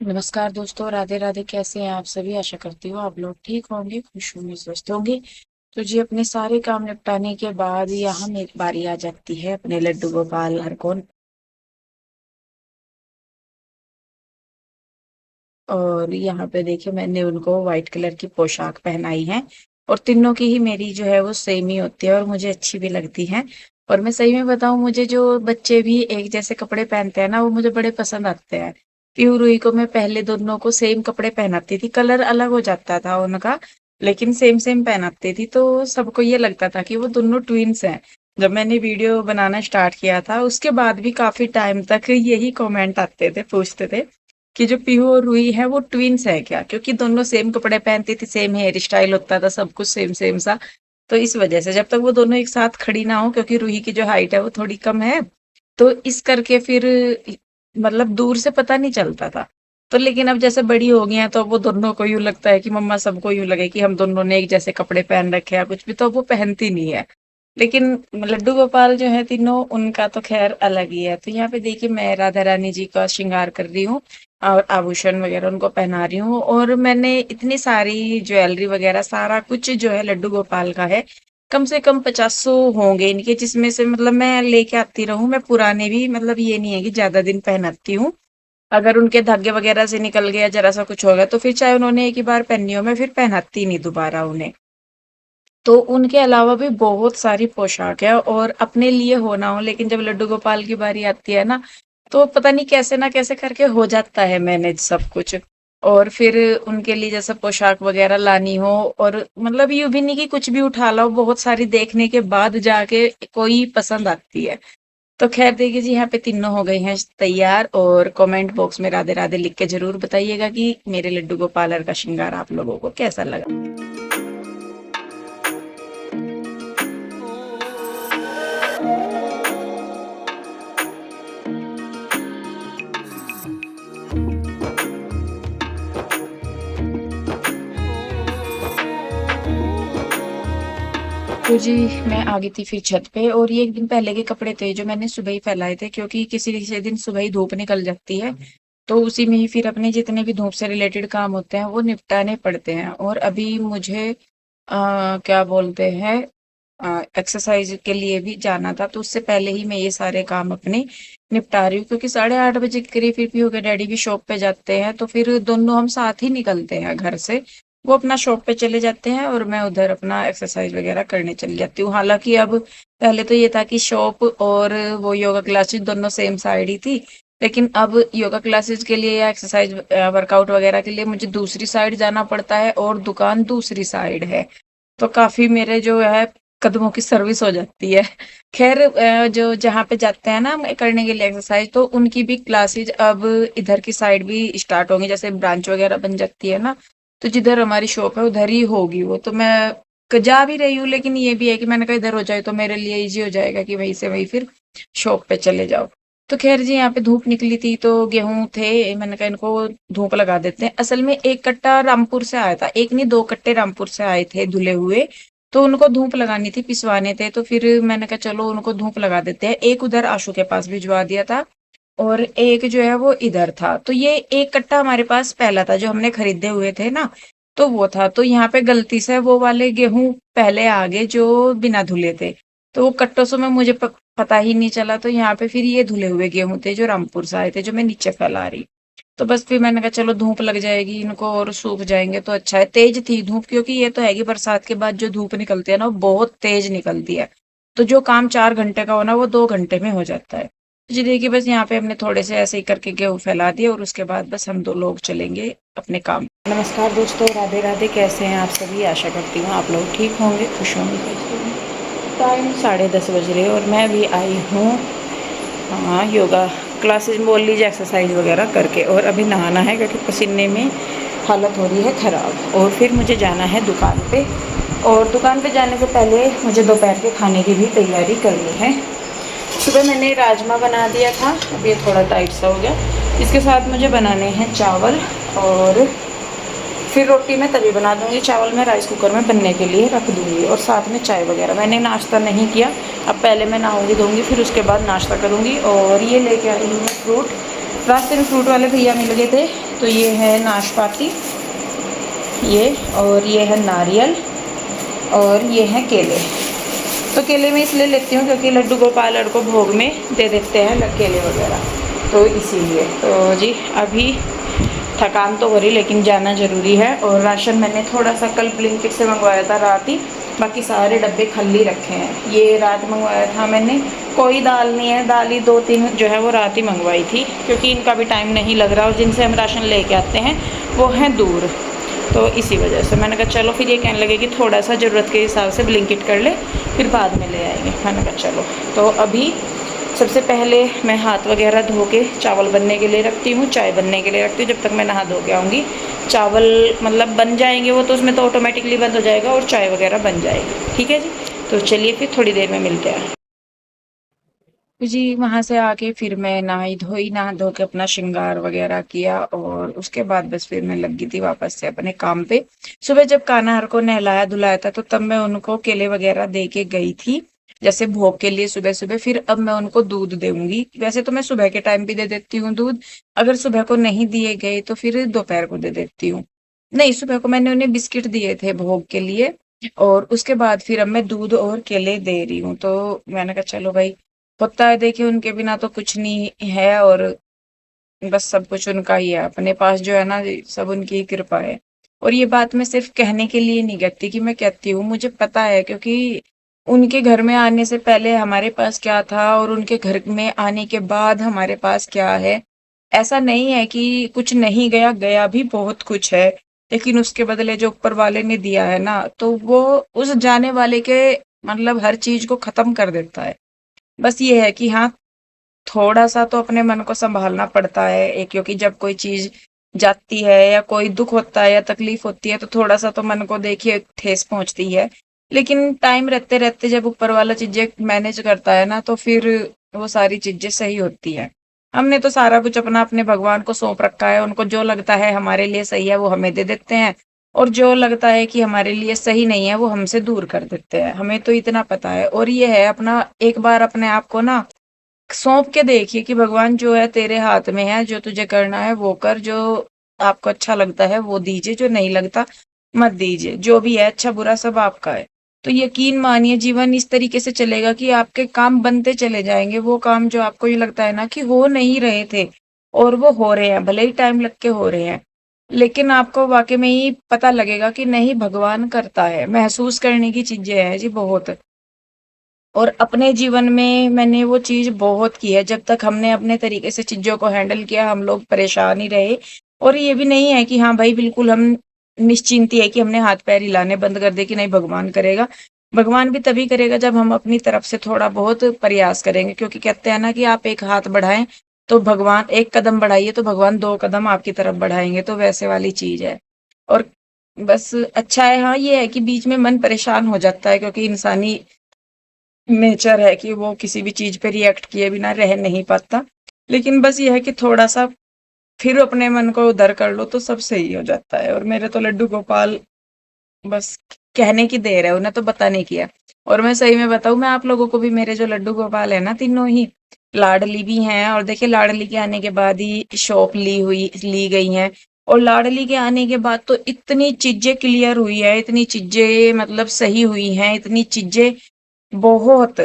नमस्कार दोस्तों, राधे राधे। कैसे हैं आप सभी? आशा करती हूँ आप लोग ठीक होंगे, खुश होंगे, स्वस्थ होंगे। तो जी, अपने सारे काम निपटाने के बाद यहाँ मेरी बारी आ जाती है अपने लड्डू गोपाल हर को। और यहाँ पे देखिए, मैंने उनको व्हाइट कलर की पोशाक पहनाई है। और तीनों की ही मेरी जो है वो सेम ही होती है और मुझे अच्छी भी लगती है। और मैं सही में बताऊं, मुझे जो बच्चे भी एक जैसे कपड़े पहनते हैं ना, वो मुझे बड़े पसंद आते हैं। पीहू रुई को मैं पहले दोनों को सेम कपड़े पहनाती थी, कलर अलग हो जाता था उनका, लेकिन सेम सेम पहनाती थी, तो सबको ये लगता था कि वो दोनों ट्विंस हैं। जब मैंने वीडियो बनाना स्टार्ट किया था, उसके बाद भी काफी टाइम तक यही कमेंट आते थे, पूछते थे कि जो पीहू और रूही है वो ट्विन्स है क्या, क्योंकि दोनों सेम कपड़े पहनती थी, सेम हेयर स्टाइल होता था, सब कुछ सेम सेम सा। तो इस वजह से जब तक वो दोनों एक साथ खड़ी ना हो, क्योंकि रूही की जो हाइट है वो थोड़ी कम है, तो इस करके फिर मतलब दूर से पता नहीं चलता था। तो लेकिन अब जैसे बड़ी हो गई हैं, तो वो दोनों को यूं लगता है कि मम्मा, सबको यूं लगे कि हम दोनों ने एक जैसे कपड़े पहन रखे हैं, कुछ भी, तो वो पहनती नहीं है। लेकिन लड्डू गोपाल जो है तीनों, उनका तो खैर अलग ही है। तो यहाँ पे देखिए, मैं राधा रानी जी का श्रृंगार कर रही हूँ और आभूषण वगैरह उनको पहना रही हूँ। और मैंने इतनी सारी ज्वेलरी वगैरह सारा कुछ जो है लड्डू गोपाल का है, कम से कम 50 होंगे इनके, जिसमें से मतलब मैं लेके आती रहूं। मैं पुराने भी, मतलब ये नहीं है कि ज्यादा दिन पहनाती हूँ। अगर उनके धागे वगैरह से निकल गया, जरा सा कुछ हो गया, तो फिर चाहे उन्होंने एक ही बार पहनी हो, मैं फिर पहनाती नहीं दोबारा उन्हें। तो उनके अलावा भी बहुत सारी पोशाक है, और अपने लिए हो ना हो, लेकिन जब लड्डू गोपाल की बारी आती है ना, तो पता नहीं कैसे ना कैसे करके हो जाता है मैनेज सब कुछ। और फिर उनके लिए जैसे पोशाक वगैरह लानी हो, और मतलब यूं भी नहीं कि कुछ भी उठा लो, बहुत सारी देखने के बाद जाके कोई पसंद आती है। तो खैर देखिए जी, यहाँ पे तीनों हो गए हैं तैयार। और कमेंट बॉक्स में राधे राधे लिख के जरूर बताइएगा कि मेरे लड्डू गोपाल का श्रृंगार आप लोगों को कैसा लगा। तो जी, मैं आ गई थी फिर छत पे, और ये एक दिन पहले के कपड़े थे जो मैंने सुबह ही फैलाए थे, क्योंकि किसी किसी दिन सुबह ही धूप निकल जाती है। तो उसी में ही फिर अपने जितने भी धूप से रिलेटेड काम होते हैं वो निपटाने पड़ते हैं। और अभी मुझे क्या बोलते हैं, एक्सरसाइज के लिए भी जाना था, तो उससे पहले ही मैं ये सारे काम अपने निपटा रही हूँ, क्योंकि 8:30 बजे के करीब फिर भी हो गए, डैडी भी शॉप पे जाते हैं, तो फिर दोनों हम साथ ही निकलते हैं घर से। वो अपना शॉप पे चले जाते हैं और मैं उधर अपना एक्सरसाइज वगैरह करने चली जाती हूँ। हालांकि अब, पहले तो ये था कि शॉप और वो योगा क्लासेस दोनों सेम साइड ही थी, लेकिन अब योगा क्लासेस के लिए या एक्सरसाइज वर्कआउट वगैरह के लिए मुझे दूसरी साइड जाना पड़ता है, और दुकान दूसरी साइड है। तो काफी मेरे जो है कदमों की सर्विस हो जाती है। खैर, जो जहाँ पे जाते हैं ना करने के लिए एक्सरसाइज, तो उनकी भी क्लासेज अब इधर की साइड भी स्टार्ट होंगी, जैसे ब्रांच वगैरह बन जाती है ना, तो जिधर हमारी शॉप है उधर ही होगी वो। तो मैं जा भी रही हूँ, लेकिन ये भी है कि मैंने कहा इधर हो जाए तो मेरे लिए इजी हो जाएगा कि वहीं से वहीं फिर शॉप पे चले जाओ। तो खैर जी, यहाँ पे धूप निकली थी तो गेहूं थे, मैंने कहा इनको धूप लगा देते हैं। असल में एक कट्टा रामपुर से आया था, एक नहीं, 2 कट्टे रामपुर से आए थे धुले हुए, तो उनको धूप लगानी थी, पिसवाने थे। तो फिर मैंने कहा चलो उनको धूप लगा देते हैं। एक उधर आशु के पास भिजवा दिया था, और एक जो है वो इधर था। तो ये एक कट्टा हमारे पास पहला था जो हमने खरीदे हुए थे ना, तो वो था। तो यहाँ पे गलती से वो वाले गेहूं पहले आ गए जो बिना धुले थे, तो वो कट्टों से में मुझे पता ही नहीं चला। तो यहाँ पे फिर ये धुले हुए गेहूं थे जो रामपुर से आए थे, जो मैं नीचे फैला रही। तो बस फिर मैंने कहा चलो धूप लग जाएगी इनको और सूख जाएंगे तो अच्छा है। तेज थी धूप, क्योंकि ये तो है कि बरसात के बाद जो धूप निकलती है ना, वो बहुत तेज निकलती है। तो जो काम 4 घंटे का होना, वो 2 घंटे में हो जाता है। जी देखिए, बस यहाँ पे हमने थोड़े से ऐसे ही करके गेहूं फैला दिए, और उसके बाद बस हम 2 लोग चलेंगे अपने काम। नमस्कार दोस्तों, राधे राधे। कैसे हैं आप सभी? आशा करती हूँ आप लोग ठीक होंगे, खुश होंगे। टाइम 10:30 बज रहे और मैं भी आई हूँ, हाँ, योगा क्लासेस बोल लीजिए, एक्सरसाइज वगैरह करके। और अभी नहाना है क्योंकि पसीने में हालत हो रही है ख़राब। और फिर मुझे जाना है दुकान पे, और दुकान पे जाने से पहले मुझे दोपहर के खाने की भी तैयारी करनी है। सुबह मैंने राजमा बना दिया था, अब ये थोड़ा टाइट सा हो गया। इसके साथ मुझे बनाने हैं चावल, और फिर रोटी मैं तभी बना दूंगी, चावल मैं राइस कुकर में बनने के लिए रख दूंगी, और साथ में चाय वगैरह। मैंने नाश्ता नहीं किया, अब पहले मैं नहाऊंगी धोऊंगी, फिर उसके बाद नाश्ता करूंगी। और ये लेके आई हूँ मैं फ्रूट, रास्ते में फ्रूट वाले भैया मिल गए थे, तो ये है नाशपाती, ये और ये है नारियल और ये हैं केले। तो केले मैं इसलिए लेती हूँ क्योंकि लड्डू गोपाल को भोग में दे देते हैं केले वगैरह, तो इसीलिए। तो जी अभी थकान तो हो रही लेकिन जाना ज़रूरी है। और राशन मैंने थोड़ा सा कल ब्लिंकिट से मंगवाया था रात ही, बाकी सारे डब्बे खाली रखे हैं। ये रात मंगवाया था मैंने, कोई दाल नहीं है, दाल ही 2-3 जो है वो रात ही मंगवाई थी क्योंकि इनका भी टाइम नहीं लग रहा और जिनसे हम राशन लेके आते हैं वो हैं दूर, तो इसी वजह से मैंने कहा चलो, फिर ये कहने लगे कि थोड़ा सा ज़रूरत के हिसाब से ब्लिंकिट कर ले, फिर बाद में ले आएंगे। मैंने कहा चलो। तो अभी सबसे पहले मैं हाथ वगैरह धो के चावल बनने के लिए रखती हूँ, चाय बनने के लिए रखती हूँ। जब तक मैं नहा धो के आऊँगी चावल मतलब बन जाएंगे वो, तो उसमें तो ऑटोमेटिकली बंद हो जाएगा और चाय वगैरह बन जाएगी। ठीक है जी, तो चलिए फिर थोड़ी देर में मिलते हैं। जी वहाँ से आके फिर मैं नहाई धोई, नहा धो के अपना श्रृंगार वगैरह किया और उसके बाद बस फिर मैं लग गई थी वापस से अपने काम पे। सुबह जब कान्हार को नहलाया धुलाया था तो तब मैं उनको केले वगैरह दे के गई थी, जैसे भोग के लिए सुबह सुबह। फिर अब मैं उनको दूध दूंगी। वैसे तो मैं सुबह के टाइम भी दे देती हूँ दूध, अगर सुबह को नहीं दिए गए तो फिर दोपहर को दे देती हूँ। नहीं, सुबह को मैंने उन्हें बिस्किट दिए थे भोग के लिए और उसके बाद फिर अब मैं दूध और केले दे रही हूँ। तो मैंने कहा चलो भाई, होता है देखिए, उनके बिना तो कुछ नहीं है और बस सब कुछ उनका ही है। अपने पास जो है ना, सब उनकी ही कृपा है। और ये बात मैं सिर्फ कहने के लिए नहीं कहती कि मैं कहती हूँ, मुझे पता है क्योंकि उनके घर में आने से पहले हमारे पास क्या था और उनके घर में आने के बाद हमारे पास क्या है। ऐसा नहीं है कि कुछ नहीं गया, गया भी बहुत कुछ है, लेकिन उसके बदले जो ऊपर वाले ने दिया है ना, तो वो उस जाने वाले के मतलब हर चीज को खत्म कर देता है। बस ये है कि हाँ, थोड़ा-सा तो अपने मन को सँभालना पड़ता है क्योंकि जब कोई चीज़ जाती है या कोई दुःख होता है या तकलीफ़ होती है तो थोड़ा-सा तो मन को देखिए ठेस पहुँचती है। लेकिन टाइम रहते-रहते जब ऊपर वाला चीज़ें मैनेज करता है ना, तो फिर वो सारी चीज़ें सही होती हैं। हमने तो सारा कुछ अपना अपने भगवान को सौंप रखा है, उनको जो लगता है हमारे लिए सही है वो हमें दे देते हैं और जो लगता है कि हमारे लिए सही नहीं है वो हमसे दूर कर देते हैं। हमें तो इतना पता है। और ये है, अपना एक बार अपने आप को ना सौंप के देखिए कि भगवान जो है तेरे हाथ में है, जो तुझे करना है वो कर, जो आपको अच्छा लगता है वो दीजिए, जो नहीं लगता मत दीजिए। जो भी है अच्छा बुरा सब आपका है। तो यकीन मानिए जीवन इस तरीके से चलेगा कि आपके काम बनते चले जाएंगे। वो काम जो आपको ये लगता है ना कि हो नहीं रहे थे और वो हो रहे हैं, भले ही टाइम लग के हो रहे हैं, लेकिन आपको वाकई में ही पता लगेगा कि नहीं, भगवान करता है। महसूस करने की चीजें हैं जी बहुत। और अपने जीवन में मैंने वो चीज़ बहुत की है। जब तक हमने अपने तरीके से चीज़ों को हैंडल किया, हम लोग परेशान ही रहे। और ये भी नहीं है कि हाँ भाई बिल्कुल हम निश्चिंत ही है कि हमने हाथ पैर हिलाने बंद कर दिए कि नहीं भगवान करेगा। भगवान भी तभी करेगा जब हम अपनी तरफ से थोड़ा बहुत प्रयास करेंगे, क्योंकि कहते हैं ना कि आप एक हाथ बढ़ाएं तो भगवान, एक कदम बढ़ाइए तो भगवान 2 कदम आपकी तरफ बढ़ाएंगे, तो वैसे वाली चीज़ है। और बस अच्छा है, हाँ ये है कि बीच में मन परेशान हो जाता है क्योंकि इंसानी नेचर है कि वो किसी भी चीज पे रिएक्ट किए बिना रह नहीं पाता। लेकिन बस ये है कि थोड़ा सा फिर अपने मन को उधर कर लो तो सब सही हो जाता है। और मेरे तो लड्डू गोपाल बस कहने की देर है, उन्हें तो बताने की है। और मैं सही में बताऊं, मैं आप लोगों को भी, मेरे जो लड्डू गोपाल है ना तीनों ही लाडली भी हैं। और देखिए लाडली के आने के बाद ही शॉप ली गई हैं। और लाडली के आने के बाद तो इतनी चीजें क्लियर हुई है, इतनी चीजें मतलब सही हुई हैं, इतनी चीजें बहुत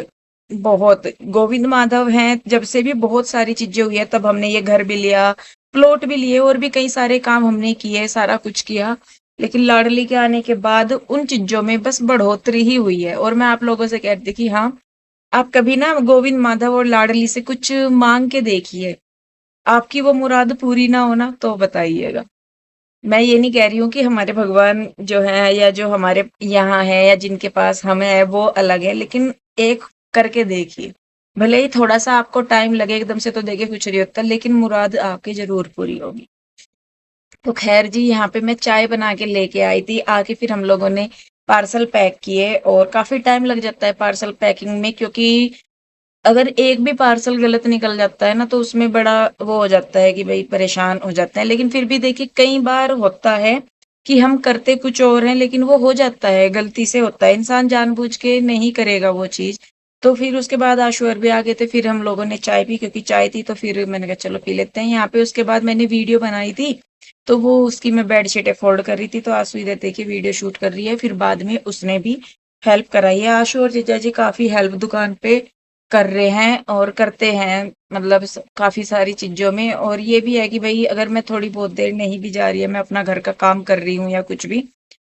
बहुत गोविंद माधव हैं जब से भी बहुत सारी चीजें हुई है। तब हमने ये घर भी लिया, प्लॉट भी लिए और भी कई सारे काम हमने किए, सारा कुछ किया। लेकिन लाडली के आने के बाद उन चीजों में बस बढ़ोतरी ही हुई है। और मैं आप लोगों से कहती कि हाँ, आप कभी ना गोविंद माधव और लाडली से कुछ मांग के देखिए, आपकी वो मुराद पूरी ना होना तो बताइएगा। मैं ये नहीं कह रही हूँ कि हमारे भगवान जो है या जो हमारे यहाँ है या जिनके पास हम है वो अलग है, लेकिन एक करके देखिए। भले ही थोड़ा सा आपको टाइम लगे, एकदम से तो देखिए कुछ नहीं होता, लेकिन मुराद आपकी जरूर पूरी होगी। तो खैर जी, यहाँ पे मैं चाय बना के लेके आई थी, आके फिर हम लोगों ने पार्सल पैक किए। और काफी टाइम लग जाता है पार्सल पैकिंग में, क्योंकि अगर एक भी पार्सल गलत निकल जाता है ना तो उसमें बड़ा वो हो जाता है कि भाई परेशान हो जाते हैं। लेकिन फिर भी देखिए कई बार होता है कि हम करते कुछ और हैं लेकिन वो हो जाता है, गलती से होता है, इंसान जानबूझ के नहीं करेगा वो चीज। तो फिर उसके बाद आशु और भी आ गए थे, फिर हम लोगों ने चाय पी, क्योंकि चाय थी तो फिर मैंने कहा चलो पी लेते हैं यहाँ पे। उसके बाद मैंने वीडियो बनाई थी, तो वो उसकी मैं बेडशीटें फोल्ड कर रही थी, तो आशु इधर देखिए वीडियो शूट कर रही है। फिर बाद में उसने भी हेल्प कराई है। आशु और जीजा जी काफी हेल्प दुकान पे कर रहे हैं और करते हैं, मतलब काफी सारी चीजों में। और ये भी है कि भाई अगर मैं थोड़ी बहुत देर नहीं भी जा रही है, मैं अपना घर का काम कर रही हूँ या कुछ भी,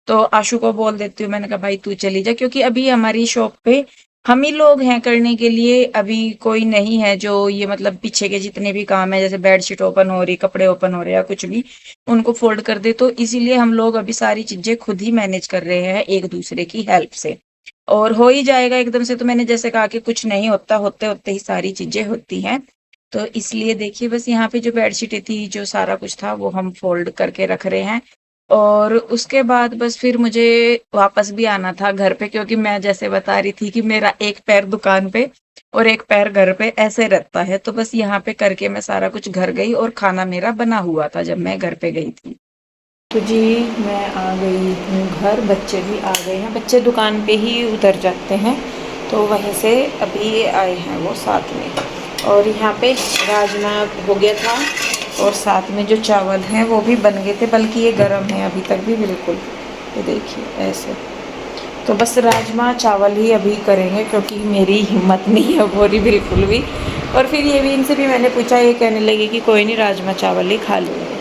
तो आशु को बोल देती हूँ, मैंने कहा भाई तू चली जा, क्योंकि अभी हमारी शॉप पे हम ही लोग हैं करने के लिए, अभी कोई नहीं है जो ये मतलब पीछे के जितने भी काम है, जैसे बेडशीट ओपन हो रही, कपड़े ओपन हो रहे या कुछ भी, उनको फोल्ड कर दे। तो इसीलिए हम लोग अभी सारी चीजें खुद ही मैनेज कर रहे हैं एक दूसरे की हेल्प से, और हो ही जाएगा एकदम से। तो मैंने जैसे कहा कि कुछ नहीं होता, होते होते ही सारी चीजें होती हैं। तो इसलिए देखिए बस यहाँ पे जो बेडशीटें थी, जो सारा कुछ था, वो हम फोल्ड करके रख रहे हैं। और उसके बाद बस फिर मुझे वापस भी आना था घर पे, क्योंकि मैं जैसे बता रही थी कि मेरा एक पैर दुकान पे और एक पैर घर पे ऐसे रहता है। तो बस यहाँ पे करके मैं सारा कुछ घर गई, और खाना मेरा बना हुआ था जब मैं घर पे गई थी। तो जी मैं आ गई हूँ घर, बच्चे भी आ गए हैं, बच्चे दुकान पे ही उतर जाते हैं, तो वहीं से अभी ये आए हैं वो साथ में। और यहाँ पे राजमा हो गया था, और साथ में जो चावल हैं वो भी बन गए थे, बल्कि ये गर्म है अभी तक भी बिल्कुल, ये देखिए ऐसे। तो बस राजमा चावल ही अभी करेंगे, क्योंकि मेरी हिम्मत नहीं है हो रही बिल्कुल भी। और फिर ये भी इनसे भी मैंने पूछा, ये कहने लगे कि कोई नहीं, राजमा चावल ही खा लेंगे।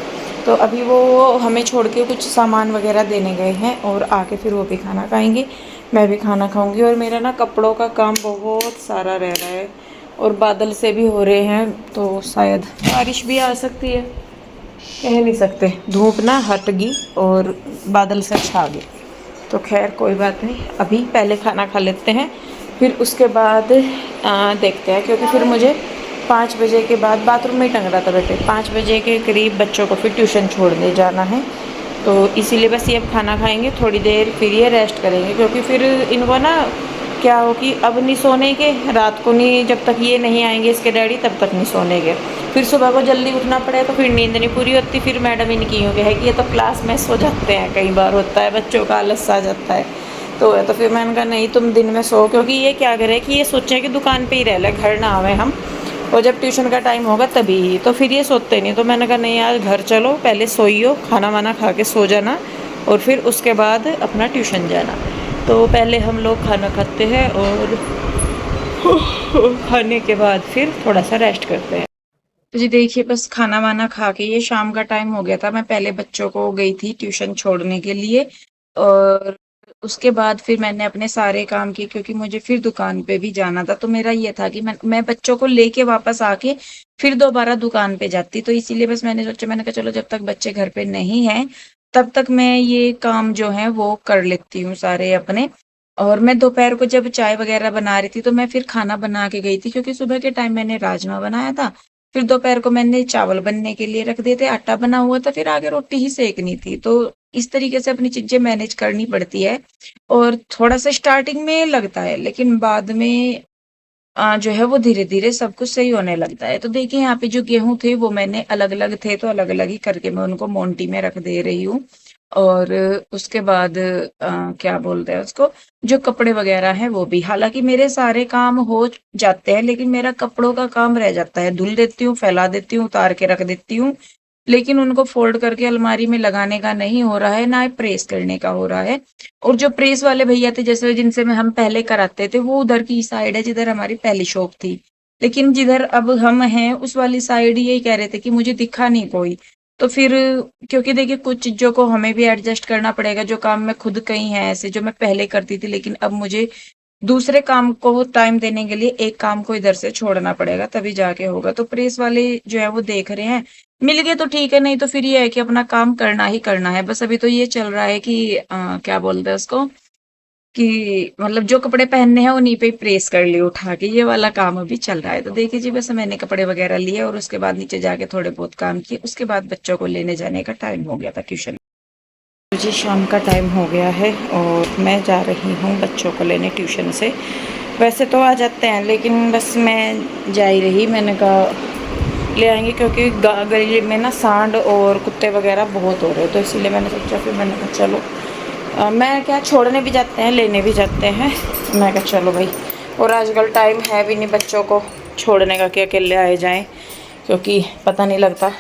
तो अभी वो हमें छोड़ के कुछ सामान वगैरह देने गए हैं, और आके फिर वो भी खाना खाएंगे, मैं भी खाना खाऊंगी। और मेरा ना कपड़ों का काम बहुत सारा रह रहा है, और बादल से भी हो रहे हैं, तो शायद बारिश भी आ सकती है, कह नहीं सकते। धूप ना हट गई और बादल से छा गए, तो खैर कोई बात नहीं, अभी पहले खाना खा लेते हैं, फिर उसके बाद देखते हैं। क्योंकि फिर मुझे 5 बजे के बाद, बाथरूम में ही टंग रहा था बेटे, 5 बजे के करीब बच्चों को फिर ट्यूशन छोड़ने जाना है। तो इसीलिए बस ये अब खाना खाएंगे थोड़ी देर, फिर ये रेस्ट करेंगे, क्योंकि फिर इनको ना क्या हो कि अब नहीं सोने के, रात को नहीं, जब तक ये नहीं आएंगे इसके डैडी तब तक नहीं सोने के। फिर सुबह को जल्दी उठना पड़े तो फिर नींद नहीं पूरी होती। फिर मैडम इनकी यूँ है कि ये तो क्लास में सो जाते हैं, कई बार होता है बच्चों का आलस आ जाता है। तो फिर मैंने कहा नहीं, तुम दिन में सो, क्योंकि ये क्या करे कि ये सोचे कि दुकान पे ही रह ले, घर ना आवे हम, और जब ट्यूशन का टाइम होगा तभी ही, तो फिर ये सोते नहीं। तो मैंने कहा नहीं यार, घर चलो, पहले सोइयो, खाना वाना खा के सो जाना, और फिर उसके बाद अपना ट्यूशन जाना। तो पहले हम लोग खाना खाते हैं, और खाने के बाद फिर थोड़ा सा रेस्ट करते हैं। तो जी देखिए बस खाना वाना खा के, ये शाम का टाइम हो गया था, मैं पहले बच्चों को गई थी ट्यूशन छोड़ने के लिए, और उसके बाद फिर मैंने अपने सारे काम किए, क्योंकि मुझे फिर दुकान पे भी जाना था। तो मेरा ये था कि मैं बच्चों को लेके वापस आके फिर दोबारा दुकान पे जाती, तो इसीलिए बस मैंने सोचा, मैंने कहा चलो जब तक बच्चे घर पे नहीं हैं तब तक मैं ये काम जो है वो कर लेती हूँ सारे अपने। और मैं दोपहर को जब चाय वगैरह बना रही थी, तो मैं फिर खाना बना के गई थी, क्योंकि सुबह के टाइम मैंने राजमा बनाया था, फिर दोपहर को मैंने चावल बनने के लिए रख दिए थे, आटा बना हुआ था, फिर आगे रोटी ही सेकनी थी। तो इस तरीके से अपनी चीजें मैनेज करनी पड़ती है, और थोड़ा सा स्टार्टिंग में लगता है, लेकिन बाद में जो है वो धीरे धीरे सब कुछ सही होने लगता है। तो देखिए यहाँ पे जो गेहूं थे वो मैंने अलग अलग थे, तो अलग अलग ही करके मैं उनको मोन्टी में रख दे रही हूँ। और उसके बाद क्या बोलते हैं उसको, जो कपड़े वगैरह हैं वो भी, हालांकि मेरे सारे काम हो जाते हैं, लेकिन मेरा कपड़ों का काम रह जाता है। धुल देती हूँ, फैला देती हूँ, उतार के रख देती हूँ, लेकिन उनको फोल्ड करके अलमारी में लगाने का नहीं हो रहा है, ना ही प्रेस करने का हो रहा है। और जो प्रेस वाले भैया थे, जैसे जिनसे में हम पहले कराते थे, वो उधर की साइड है जिधर हमारी पहली शॉप थी, लेकिन जिधर अब हम हैं उस वाली साइड यही कह रहे थे कि मुझे दिखा नहीं कोई। तो फिर, क्योंकि देखिए कुछ चीजों को हमें भी एडजस्ट करना पड़ेगा, जो काम मैं खुद, कहीं है ऐसे जो मैं पहले करती थी, लेकिन अब मुझे दूसरे काम को टाइम देने के लिए एक काम को इधर से छोड़ना पड़ेगा, तभी जाके होगा। तो प्रेस वाले जो है वो देख रहे हैं, मिल गए तो ठीक है, नहीं तो फिर ये है कि अपना काम करना ही करना है। बस अभी तो ये चल रहा है कि क्या बोलते हैं उसको, कि मतलब जो कपड़े पहनने हैं उन्हीं पे ही प्रेस कर लिए उठा के, ये वाला काम अभी चल रहा है। तो देखिए जी बस मैंने कपड़े वगैरह लिए, और उसके बाद नीचे जाके थोड़े बहुत काम किए, उसके बाद बच्चों को लेने जाने का टाइम हो गया था ट्यूशन। जी शाम का टाइम हो गया है, और मैं जा रही हूँ बच्चों को लेने ट्यूशन से। वैसे तो आ जाते हैं, लेकिन बस मैं जा ही रही, मैंने कहा ले आएंगे, क्योंकि गली में ना सांड और कुत्ते वगैरह बहुत हो रहे, तो इसीलिए मैंने सोचा, फिर मैंने कहा चलो मैं क्या, छोड़ने भी जाते हैं लेने भी जाते हैं, मैं कहा चलो भाई और आजकल टाइम है भी नहीं बच्चों को छोड़ने का कि अकेले आए जाएं, क्योंकि पता नहीं लगता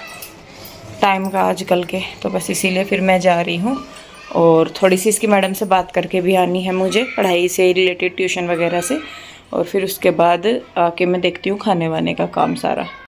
टाइम का आजकल के। तो बस इसीलिए फिर मैं जा रही हूँ और थोड़ी सी इसकी मैडम से बात करके भी आनी है मुझे, पढ़ाई से रिलेटेड ट्यूशन वगैरह से। और फिर उसके बाद आके मैं देखती हूँ खाने वाने का काम सारा।